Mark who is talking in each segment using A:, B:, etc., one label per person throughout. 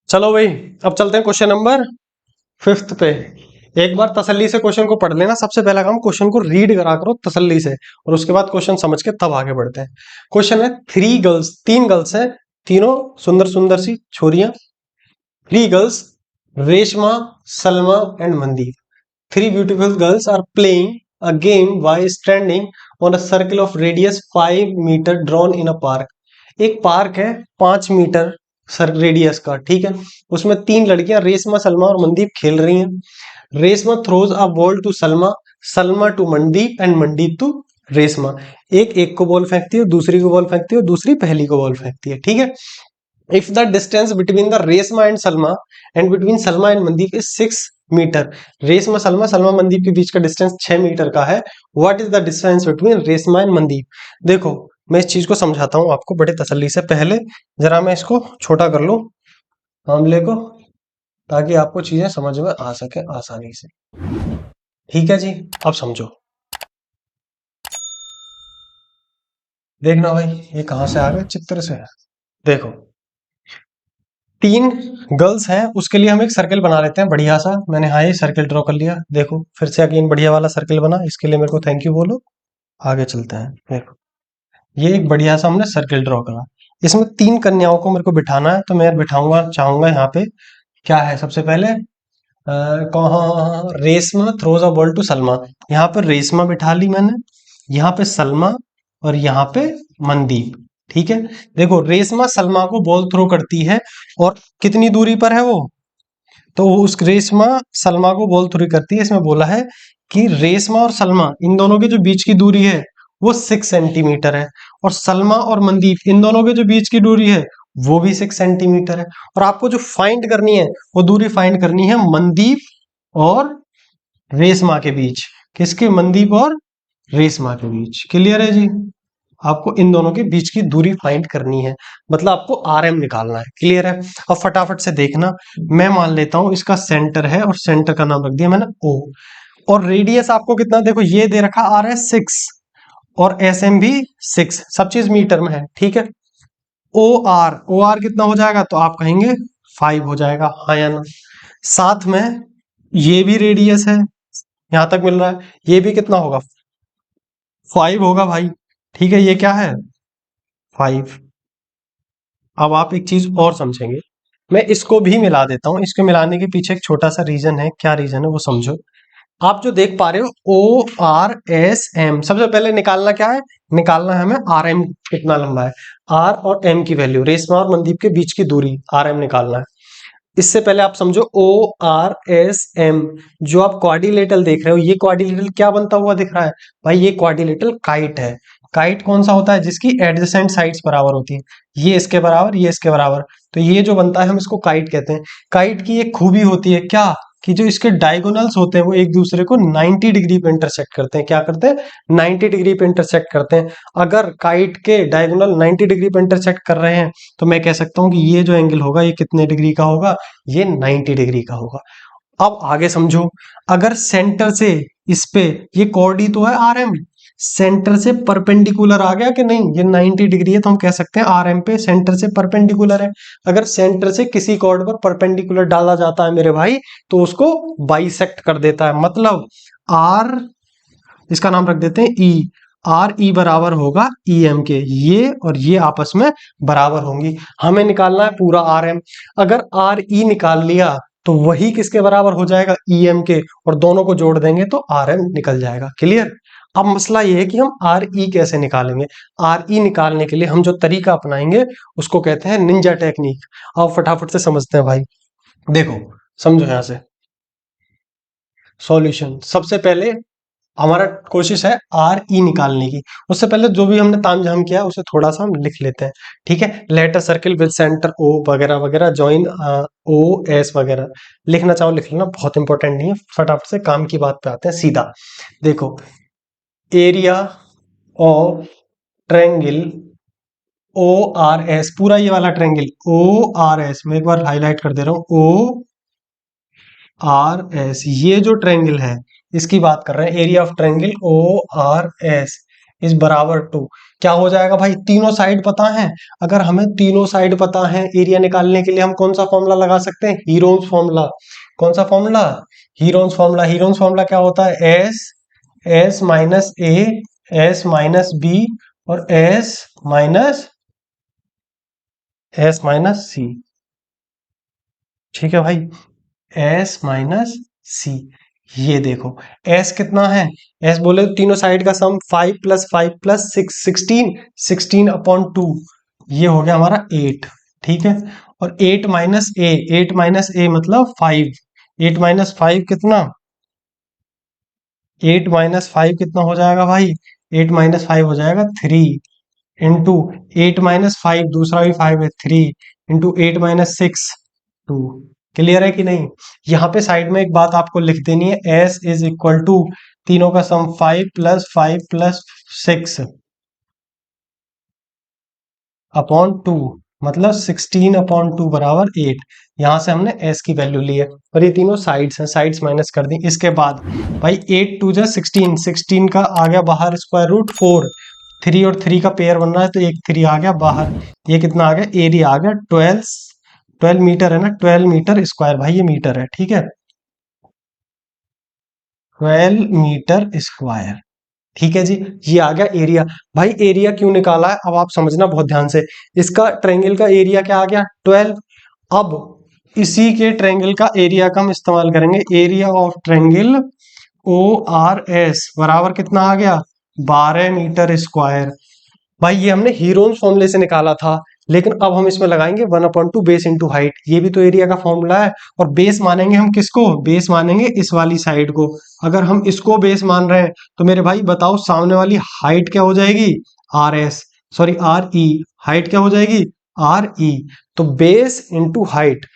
A: चलो भाई, अब चलते हैं क्वेश्चन नंबर 5 पे। एक बार तसल्ली से क्वेश्चन को पढ़ लेना। सबसे पहला काम क्वेश्चन को रीड करा करो तसल्ली से, और उसके बाद क्वेश्चन समझ के तब आगे बढ़ते हैं। क्वेश्चन है, तीन गर्ल्स है, तीनों सुंदर सुंदर सी छोरियां। Three girls, Reshma, Salma and Mandeep. Three beautiful girls are playing a game by standing on a circle of radius 5 meter drawn in a park. एक पार्क है 5 मीटर सर रेडियस का, ठीक है। उसमें तीन लड़कियां रेशमा, सलमा और मनदीप खेल रही हैं। Reshma throws a ball to Salma, Salma to Mandeep and Mandeep to Reshma. एक एक को बॉल फेंकती है, दूसरी को बॉल फेंकती है, और दूसरी पहली को बॉल फेंकती है, ठीक है। If the distance between the Resma and Salma and between Salma and Mandeep is 6 metre, Reshma Salma Salma Mandeep के बीच का डिस्टेंस 6 मीटर का है। What is the distance between Reshma and Mandeep? देखो, मैं इस चीज को समझाता हूँ आपको बड़े तसल्ली से। पहले जरा मैं इसको छोटा कर लूं मामले को, ताकि आपको चीजें समझ में आ सके आसानी से। ठीक है जी, अब समझो। देखना भाई, ये कहां से आ गए, चित्र से है। देखो, तीन गर्ल्स हैं, उसके लिए हम एक सर्कल बना लेते हैं बढ़िया सा। मैंने हाँ ये सर्कल ड्रॉ कर लिया। देखो फिर से अगेन बढ़िया वाला सर्कल बना, इसके लिए मेरे को थैंक यू बोलो। आगे चलते हैं। देखो, ये एक बढ़िया सा हमने सर्कल ड्रॉ करा। इसमें तीन कन्याओं को मेरे को बिठाना है, तो मैं बिठाऊंगा चाहूंगा यहाँ पे। क्या है सबसे पहले, कहाँ, Reshma throws a ball to Salma. यहाँ पे रेशमा बिठा ली मैंने, यहाँ पे सलमा, और यहाँ पे मनदीप। ठीक है। देखो, रेशमा सलमा को बॉल थ्रो करती है, और कितनी दूरी पर है वो, तो उस रेशमा सलमा को बॉल थ्रो करती है। इसमें बोला है कि रेशमा और सलमा इन दोनों के जो बीच की दूरी है वो 6 सेंटीमीटर है, और सलमा और मनदीप इन दोनों के जो बीच की दूरी है वो भी 6 सेंटीमीटर है। और आपको जो फाइंड करनी है वो दूरी फाइंड करनी है मनदीप और रेशमा के बीच। किसके? मनदीप और रेशमा के बीच। क्लियर है जी? आपको इन दोनों के बीच की दूरी फाइंड करनी है, मतलब आपको आरएम निकालना है। क्लियर है? अब फटाफट से देखना। मैं मान लेता हूं इसका सेंटर है, और सेंटर का नाम रख दिया मैंने ओ। और रेडियस आपको कितना, देखो ये दे रखा आर है 6, और एस एम भी 6, सब चीज मीटर में है, ठीक है। ओ आर कितना हो जाएगा, तो आप कहेंगे 5 हो जाएगा, हाँ या ना। साथ में ये भी रेडियस है, यहां तक मिल रहा है, ये भी कितना होगा, 5 होगा भाई। ठीक है, ये क्या है, 5। अब आप एक चीज और समझेंगे, मैं इसको भी मिला देता हूं। इसको मिलाने के पीछे एक छोटा सा रीजन है। क्या रीजन है वो समझो। आप जो देख पा रहे हो ओ आर एस एम, सबसे पहले निकालना क्या है, निकालना है हमें आर एम कितना लंबा है। आर और एम की वैल्यू, रेशमा और मनदीप के बीच की दूरी, आर एम निकालना है। इससे पहले आप समझो ओ आर एस एम, जो आप क्वाड्रिलेटरल देख रहे हो, ये क्वाड्रिलेटरल क्या बनता हुआ दिख रहा है भाई, ये क्वाड्रिलेटरल काइट है। काइट कौन सा होता है, जिसकी एडजेसेंट साइड्स बराबर होती है, ये इसके बराबर, ये इसके बराबर। तो ये जो बनता है हम इसको काइट कहते हैं। काइट की एक खूबी होती है क्या, कि जो इसके डायगोनल्स होते हैं वो एक दूसरे को 90 डिग्री पे इंटरसेक्ट करते हैं। क्या करते हैं, 90 डिग्री पे इंटरसेक्ट करते हैं। अगर काइट के डायगोनल 90 डिग्री पे इंटरसेक्ट कर रहे हैं, तो मैं कह सकता हूं कि ये जो एंगल होगा ये कितने डिग्री का होगा, ये 90 डिग्री का होगा। अब आगे समझो, अगर सेंटर से इस पे, ये कॉर्डी तो है आर एम, सेंटर से परपेंडिकुलर आ गया कि नहीं, ये 90 डिग्री है, तो हम कह सकते हैं आर एम पे सेंटर से परपेंडिकुलर है। अगर सेंटर से किसी कॉर्ड पर परपेंडिकुलर डाला जाता है मेरे भाई, तो उसको बाइसेक्ट कर देता है। मतलब आर, इसका नाम रख देते हैं ई, आर ई बराबर होगा ई एम के, ये और ये आपस में बराबर होंगी। हमें निकालना है पूरा आर एम। अगर आर ई निकाल लिया तो वही किसके बराबर हो जाएगा, ई एम के, और दोनों को जोड़ देंगे तो आर एम निकल जाएगा। क्लियर? अब मसला ये है कि हम आर ई कैसे निकालेंगे। आर ई निकालने के लिए हम जो तरीका अपनाएंगे उसको कहते हैं निंजा टेक्निक। अब फटाफट से समझते हैं भाई। देखो, समझो यहां से सॉल्यूशन। सबसे पहले हमारा कोशिश है आर ई निकालने की। उससे पहले जो भी हमने तामझाम किया उसे थोड़ा सा हम लिख लेते हैं। ठीक है, let a circle with centre O वगैरह वगैरह, ज्वाइन ओ एस वगैरह, लिखना चाहो लिख लेना, बहुत इंपॉर्टेंट नहीं है। फटाफट से काम की बात पे आते हैं सीधा। देखो, area of triangle O R S, पूरा ये वाला ट्रायंगल ओ आर एस, मैं एक बार हाईलाइट कर दे रहा हूं, ओ आर एस, ये जो ट्रायंगल है इसकी बात कर रहे हैं। Area of triangle O R S is बराबर टू, क्या हो जाएगा भाई, तीनों साइड पता है। अगर हमें तीनों साइड पता है, एरिया निकालने के लिए हम कौन सा फॉर्मूला लगा सकते हैं, हीरोन्स फॉर्मूला। कौन सा formula, Heron's formula. Heron's formula क्या होता है, एस माइनस ए, एस माइनस बी और एस माइनस सी। ठीक है भाई, एस माइनस सी। ये देखो एस कितना है, एस बोले तो तीनों साइड का सम 5 + 5 + 6 16, 16/2, ये हो गया हमारा 8। ठीक है, और 8 - a मतलब 5, 8 - 5 कितना, 8 - 5 कितना हो जाएगा भाई, 8 - 5 हो जाएगा 3, इंटू 8 - 5 दूसरा भी 5 है, 3 इंटू 8 - 6 2। क्लियर है कि नहीं। यहाँ पे साइड में एक बात आपको लिख देनी है, एस इज इक्वल टू तीनों का सम 5 + 5 + 6 अपॉन 2, मतलब 16/2 बराबर 8। यहां से हमने s की वैल्यू ली है, और ये तीनों साइड्स हैं, साइड्स माइनस कर दी। इसके बाद भाई 8 2 जा 16, 16 का आ गया बाहर स्क्वायर रूट 4, 3 और 3 का पेयर बन रहा है तो एक 3 आ गया बाहर। ये कितना आ गया, एरिया आ गया 12 मीटर है ना, 12 मीटर स्क्वायर, भाई ये मीटर है, ठीक है, 12 मीटर स्क्वायर। ठीक है जी, ये आ गया एरिया। भाई एरिया क्यों निकाला है, अब आप समझना बहुत ध्यान से। इसका ट्रायंगल का एरिया क्या आ गया, 12। अब इसी के ट्रायंगल का एरिया का हम इस्तेमाल करेंगे, area of triangle O R S बराबर कितना आ गया, 12 मीटर स्क्वायर। भाई ये हमने हीरोन्स फॉर्मूले से निकाला था, लेकिन अब हम इसमें लगाएंगे 1/2 बेस इंटू हाइट, ये भी तो एरिया का फॉर्मूला है। और बेस मानेंगे हम किसको, बेस मानेंगे इस वाली साइड को। अगर हम इसको बेस मान रहे हैं तो मेरे भाई बताओ सामने वाली हाइट क्या हो जाएगी, R S, sorry R E, height क्या हो जाएगी, आर ई। तो base into height,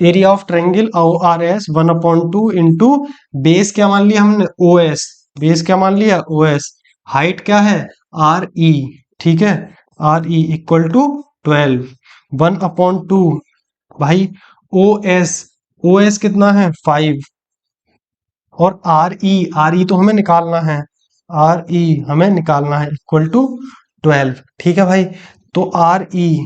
A: area of triangle R S 1/2 into base क्या मान लिया हमने, ओ एस, बेस क्या मान लिया, ओ एस, हाइट क्या है, आर ई। ठीक है, आर ई इक्वल टू 12, 1/2 भाई ओ एस कितना है 5, और आर ई तो हमें निकालना है, आर ई हमें निकालना है इक्वल टू 12। ठीक है भाई, तो आर ई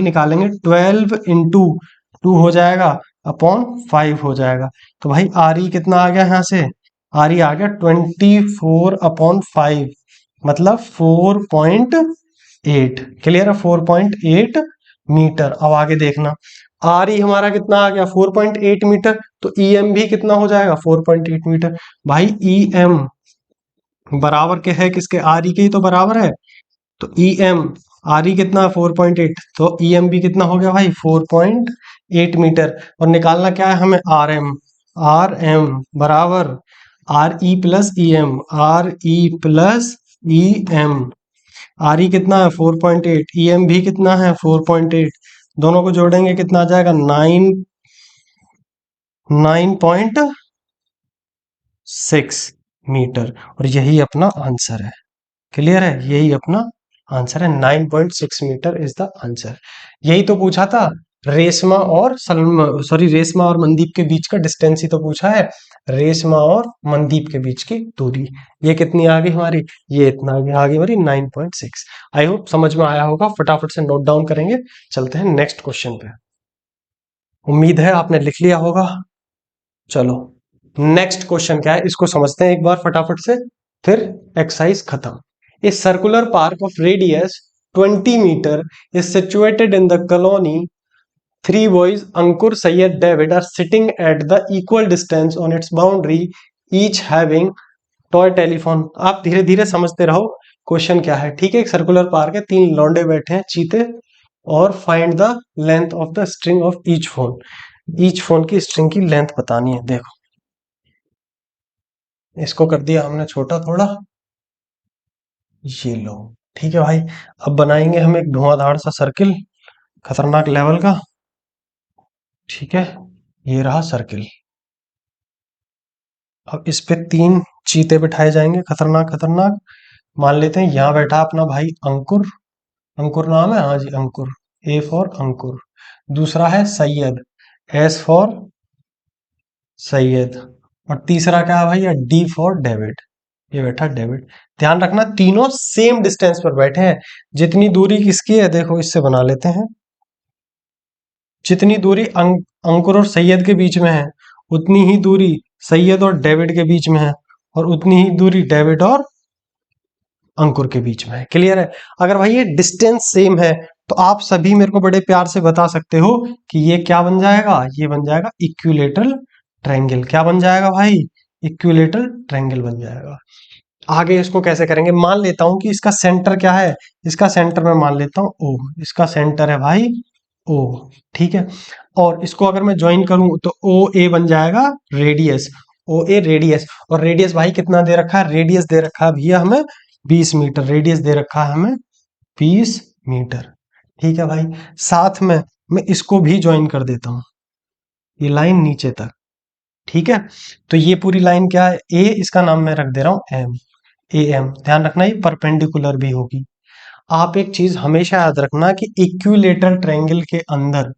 A: निकालेंगे, 12 इंटू 2 हो जाएगा अपॉन 5 हो जाएगा। तो भाई आर ई कितना आ गया, यहाँ से आर ई आ गया 24/5, मतलब 4.8। क्लियर है, 4.8 मीटर। अब आगे देखना, आर ई हमारा कितना आ गया 4.8 मीटर, तो ई एम भी कितना हो जाएगा 4.8 मीटर। भाई ई एम बराबर के है किसके, आर ई के ही तो बराबर है। तो ई एम, आर ई कितना 4.8, तो ई एम भी कितना हो गया भाई 4.8 मीटर। और निकालना क्या है हमें, आर एम बराबर R E plus E M, R E plus E M. R E कितना है 4.8, ई एम भी कितना है 4.8, दोनों को जोड़ेंगे कितना आ जाएगा 9.6 मीटर। और यही अपना आंसर है। क्लियर है, यही अपना आंसर है, 9.6 मीटर इज द आंसर। यही तो पूछा था, रेशमा और सलमा, सॉरी रेशमा और मनदीप के बीच का डिस्टेंस ही तो पूछा है, रेशमा और मनदीप के बीच की दूरी। ये कितनी आ गई हमारी, ये इतना आ गई हमारी 9.6। आई होप समझ में आया होगा, फटाफट से नोट डाउन करेंगे, चलते हैं नेक्स्ट क्वेश्चन पे। उम्मीद है आपने लिख लिया होगा। चलो नेक्स्ट क्वेश्चन क्या है, इसको समझते हैं एक बार फटाफट से, फिर एक्सरसाइज खत्म। A circular park of radius 20 metre is situated in the colony. Three boys, Ankur, Syed, David, are sitting at the equal distance on its boundary, each having toy telephone। आप धीरे धीरे समझते रहो क्वेश्चन क्या है। ठीक है, एक सर्कुलर पार्क है, तीन लौंडे बैठे हैं चीते, और find the length of the string of each phone. Each phone की स्ट्रिंग की लेंथ बतानी है। देखो इसको कर दिया हमने छोटा थोड़ा, ये लो। ठीक है भाई, अब बनाएंगे हम एक धुआंधार सा सर्किल, खतरनाक लेवल का। ठीक है, ये रहा सर्किल। अब इस पे तीन चीते बिठाए जाएंगे, खतरनाक खतरनाक। मान लेते हैं यहाँ बैठा अपना भाई अंकुर, अंकुर नाम है, हाँ जी अंकुर, ए फॉर अंकुर। दूसरा है सैयद, एस फॉर सैयद। और तीसरा क्या है भैया, डी फॉर डेविड। ये बैठा डेबिट। ध्यान रखना तीनों सेम डिस्टेंस पर बैठे हैं। जितनी दूरी किसकी है देखो, इससे बना लेते हैं। जितनी दूरी अंकुर और सैयद के बीच में है, उतनी ही दूरी सैयद और डेविड के बीच में है, और उतनी ही दूरी डेविड और अंकुर के बीच में है। क्लियर है? अगर भाई ये डिस्टेंस सेम है तो आप सभी मेरे को बड़े प्यार से बता सकते हो कि ये क्या बन जाएगा, ये बन जाएगा इक्विलेटरल ट्रायंगल। क्या बन जाएगा भाई? इक्विलेटरल ट्रायंगल बन जाएगा। आगे इसको कैसे करेंगे, मान लेता हूं कि इसका सेंटर क्या है, इसका सेंटर मैं मान लेता हूं ओ, इसका सेंटर है भाई ओ, ठीक है। और इसको अगर मैं ज्वाइन करूं तो ओ ए बन जाएगा रेडियस, ओ ए रेडियस। और रेडियस भाई कितना दे रखा है, रेडियस दे रखा है भैया हमें 20 मीटर, रेडियस दे रखा है हमें 20 मीटर, ठीक है भाई। साथ में मैं इसको भी ज्वाइन कर देता हूं, ये लाइन नीचे तक, ठीक है। तो ये पूरी लाइन क्या है, ए, इसका नाम मैं रख दे रहा हूं एम, ए एम। ध्यान रखना ये परपेंडिकुलर भी होगी। आप एक चीज हमेशा याद रखना कि इक्विलेटरल ट्रायंगल के अंदर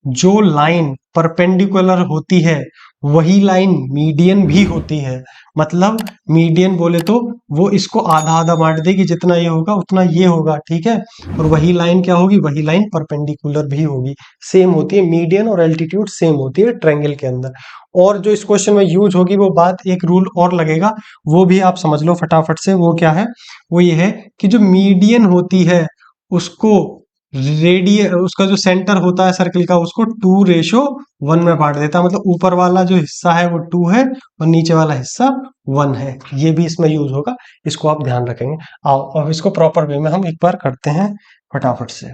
A: जो लाइन परपेंडिकुलर होती है वही लाइन मीडियन भी होती है। मतलब मीडियन बोले तो वो इसको आधा आधा बांट देगी, जितना ये होगा उतना ये होगा, ठीक है। और वही लाइन क्या होगी, वही लाइन परपेंडिकुलर भी होगी, सेम होती है। मीडियन और एल्टीट्यूड सेम होती है ट्रायंगल के अंदर। और जो इस क्वेश्चन में यूज होगी वो बात, एक रूल और लगेगा, वो भी आप समझ लो फटाफट से। वो क्या है, वो ये है कि जो मीडियन होती है उसको रेडिय उसका जो सेंटर होता है सर्किल का, उसको 2:1 में बांट देता है। मतलब ऊपर वाला जो हिस्सा है वो 2 है और नीचे वाला हिस्सा 1 है। ये भी इसमें यूज होगा, इसको आप ध्यान रखेंगे। आओ अब इसको प्रॉपर वे में हम एक बार करते हैं फटाफट से।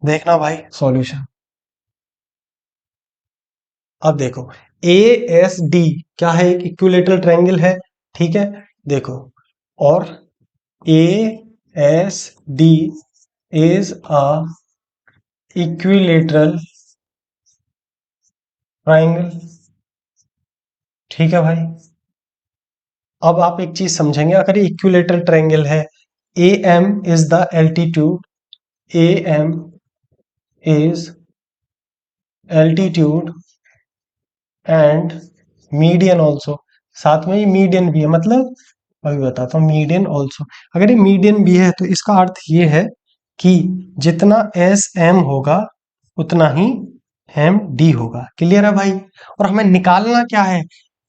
A: देखना भाई सॉल्यूशन। अब देखो ए एस डी क्या है, एक इक्विलेटरल ट्रायंगल है, ठीक है। देखो, और A S D is a equilateral triangle, ठीक है भाई। अब आप एक चीज समझेंगे, अगर ये इक्विलेटरल ट्रायंगल है, A M is the altitude, A M is altitude and median also, साथ में ये मीडियन भी है। मतलब अभी बताता हूँ, मीडियन ऑल्सो, अगर ये मीडियन भी है तो इसका अर्थ ये है कि जितना एस एम होगा उतना ही एम डी होगा। क्लियर है भाई? और हमें निकालना क्या है,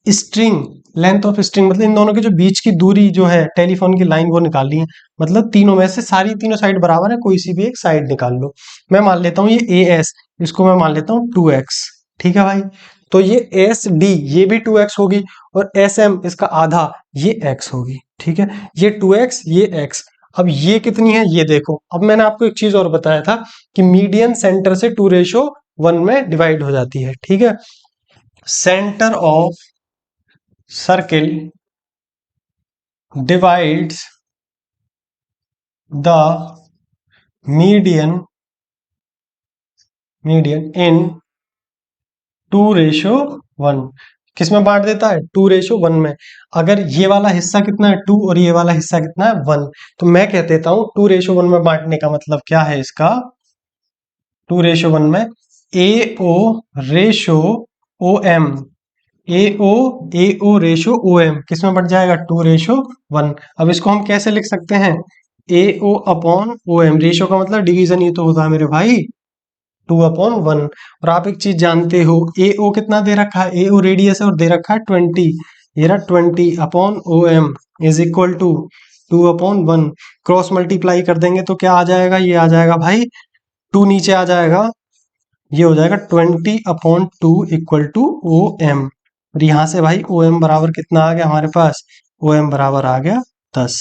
A: स्ट्रिंग, लेंथ ऑफ स्ट्रिंग, मतलब इन दोनों के जो बीच की दूरी जो है टेलीफोन की लाइन वो निकालनी है। मतलब तीनों में से सारी तीनों साइड बराबर है, कोई सी भी एक साइड निकाल लो। मैं मान लेता हूँ ये ए एस, इसको मैं मान लेता हूँ 2x, ठीक है भाई। तो ये एस डी ये भी 2x होगी, और एस एम इसका आधा ये x होगी, ठीक है। ये 2x ये x। अब ये कितनी है ये देखो। अब मैंने आपको एक चीज और बताया था कि मीडियन सेंटर से 2:1 में डिवाइड हो जाती है, ठीक है। Centre of circle divides the median in 2:1। किस में बांट देता है, 2:1 में। अगर ये वाला हिस्सा कितना है 2 और ये वाला हिस्सा कितना है 1, तो मैं कह देता हूं 2:1 में बांटने का मतलब क्या है इसका, 2:1 में ए ओ रेशो ओ एम, ए ओ रेशो ओ एम किस में बढ़ जाएगा 2:1। अब इसको हम कैसे लिख सकते हैं, A O upon O M, ratio का मतलब डिवीजन ही तो होता है मेरे भाई, 2/1। और आप एक चीज जानते हो, ए ओ कितना दे रखा है, ए ओ रेडियस है और दे रखा है 20, ये रहा 20 upon O M is equal to 2/1। Cross multiply कर देंगे तो क्या आ जाएगा, ये आ जाएगा भाई 2 नीचे आ जाएगा, ये हो जाएगा 20/2 इक्वल टू ओ एम। और यहां से भाई ओ एम बराबर कितना आ गया हमारे पास, ओ एम बराबर आ गया 10,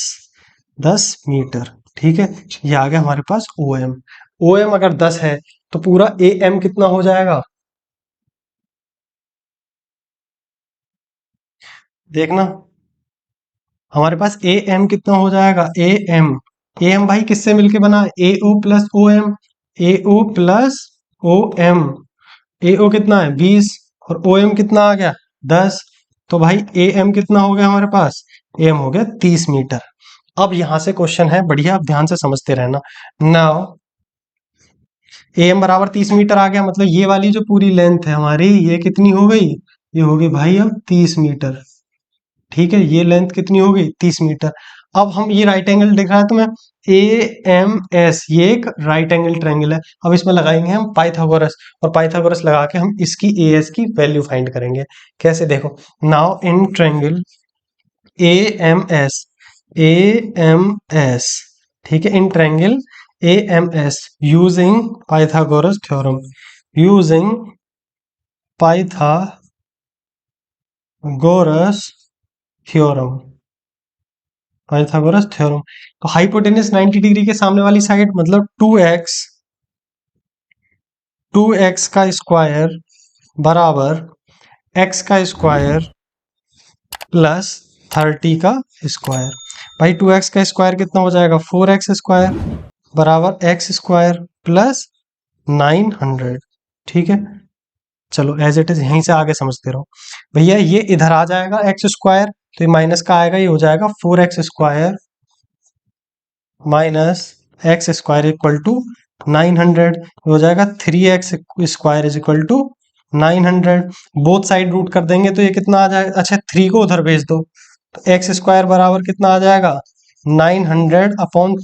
A: 10 मीटर, ठीक है। ये आ गया हमारे पास ओ एम। ओ एम अगर 10 है तो पूरा ए एम कितना हो जाएगा, देखना हमारे पास ए एम कितना हो जाएगा, ए एम भाई किससे मिलके बना, ए ओ प्लस ओ एम, ए ओ प्लस ओ एम। ए ओ कितना है 20 और ओ एम कितना आ गया 10। तो भाई ए एम कितना हो गया हमारे पास, ए एम हो गया 30 मीटर। अब यहां से क्वेश्चन है, बढ़िया आप ध्यान से समझते रहना। नाउ ए एम बराबर 30 मीटर आ गया, मतलब ये वाली जो पूरी लेंथ है हमारी ये कितनी हो गई, ये होगी भाई अब 30 मीटर। ठीक है, ये लेंथ कितनी हो गई 30 मीटर। अब हम ये राइट एंगल दिख रहा है तुम्हें, ए एम एस, ये एक राइट एंगल ट्रायंगल है। अब इसमें लगाएंगे हम पाइथागोरस, और पाइथागोरस लगा के हम इसकी ए एस की वैल्यू फाइंड करेंगे। कैसे, देखो, now in triangle A M S, A M S, ठीक है, in triangle A M S, using Pythagoras theorem, using Pythagoras theorem, Pythagoras theorem. तो हाइपोटेनस 90 डिग्री के सामने वाली साइड, मतलब 2x का स्क्वायर बराबर x का स्क्वायर प्लस 30 का स्क्वायर। भाई 2x का स्क्वायर कितना हो जाएगा, 4x स्क्वायर बराबर x स्क्वायर प्लस 900। ठीक है, चलो एज इट इज यहीं से आगे समझते रहो। भैया ये इधर आ जाएगा एक्स स्क्वायर, तो ये माइनस का आएगा, ये हो जाएगा 4x square minus X square equal to 900, हो जाएगा 3x square is equal to 900। Both side root कर देंगे तो ये कितना आ जाएगा, अच्छा 3 को उधर भेज दो, तो एक्स स्क्वायर बराबर कितना आ जाएगा 900 अपॉन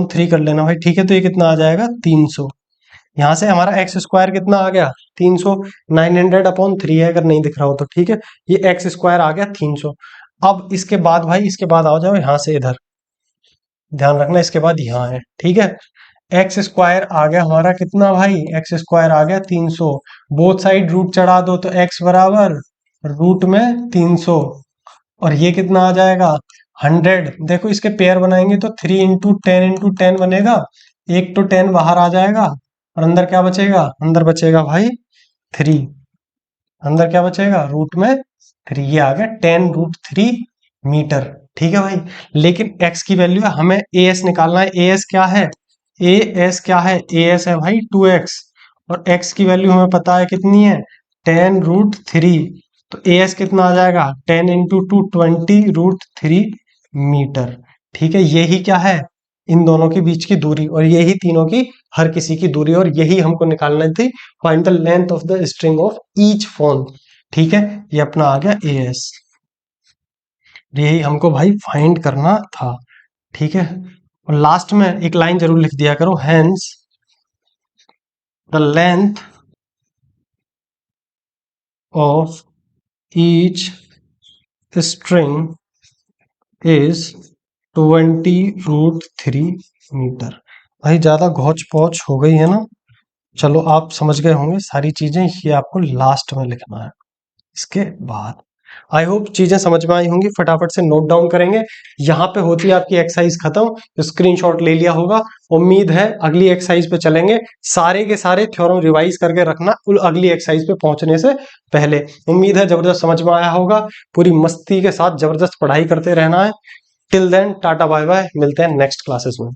A: थ्री कर लेना भाई, ठीक है। तो ये कितना आ जाएगा 300। यहाँ से हमारा एक्स स्क्वायर कितना आ गया 300, 900 अपॉन थ्री है अगर नहीं दिख रहा हो तो, ठीक है। ये एक्स स्क्वायर आ गया 300। अब इसके बाद भाई, इसके बाद आ जाओ यहाँ से इधर, ध्यान रखना इसके बाद यहाँ है, ठीक है। एक्स स्क्वायर आ गया हमारा कितना भाई, एक्स स्क्वायर आ गया 300, बोथ साइड रूट चढ़ा दो तो एक्स बराबर रूट में 300, और ये कितना आ जाएगा 100। देखो इसके पेयर बनाएंगे तो 3 × 10 × 10 बनेगा, एक तो 10 बाहर आ जाएगा और अंदर क्या बचेगा, अंदर बचेगा भाई 3, अंदर क्या बचेगा रूट में 3, ये आ गया 10√3 मीटर, ठीक है भाई। लेकिन x की वैल्यू है, हमें ए एस निकालना है। ए एस क्या है, ए एस क्या है, ए एस है भाई 2x, और x की वैल्यू हमें पता है कितनी है 10√3, तो ए एस कितना आ जाएगा 10 × 2 20√3 मीटर, ठीक है। यही क्या है, इन दोनों के बीच की दूरी, और यही तीनों की हर किसी की दूरी, और यही हमको निकालना थी, find the length of the string of each phone, ठीक है। ये अपना आ गया ए एस, यही हमको भाई फाइंड करना था, ठीक है। और लास्ट में एक लाइन जरूर लिख दिया करो, hence the length of each string is 20√3 metre. भाई ज्यादा घोच पौच हो गई है ना, चलो आप समझ गए होंगे सारी चीजें, ये आपको लास्ट में लिखना है इसके बाद। आई होप चीजें समझ में आई होंगी, फटाफट से नोट डाउन करेंगे। यहाँ पे होती है आपकी एक्सरसाइज खत्म, स्क्रीनशॉट ले लिया होगा। उम्मीद है अगली एक्सरसाइज पे चलेंगे, सारे के सारे थ्योरम रिवाइज करके रखना अगली एक्सरसाइज पे पहुंचने से पहले। उम्मीद है जबरदस्त समझ में आया होगा, पूरी मस्ती के साथ जबरदस्त पढ़ाई करते रहना है। Till then tata bye bye, मिलते हैं नेक्स्ट क्लासेस में।